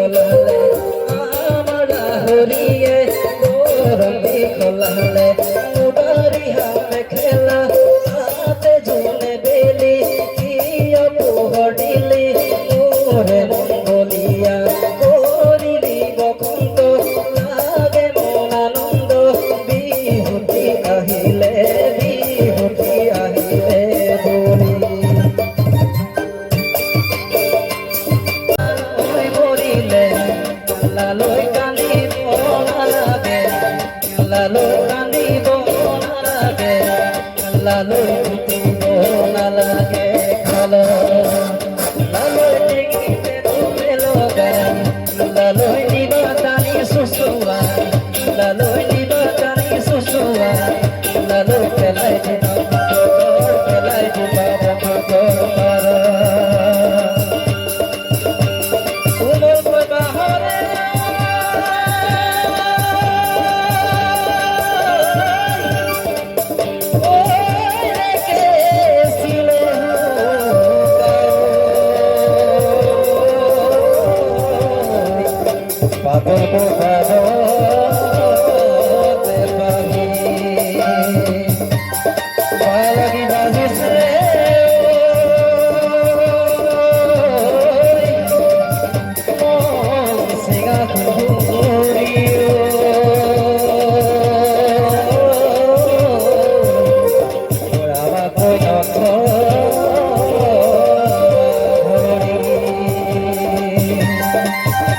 খোলালে আমার হরিয়ে রবি খোলালে বাড়ি হাতে খেলা হাতে ঝুলে বেলি কি অপহরিলি ওরে মন বলিয়া করিলি বসন্ত লাগে মন আনন্দ বিহুতি আহিলে বলি লালই কান্দিব নালাগে লালই কান্দিব নালাগে লালই ফুটিব নালাগে খালো লালই টিকিতে তুমি লগা লালই নিবা টানি সুসুয়া লালই নিবা টানি সুসুয়া লালই পেলাই দিবা Papa,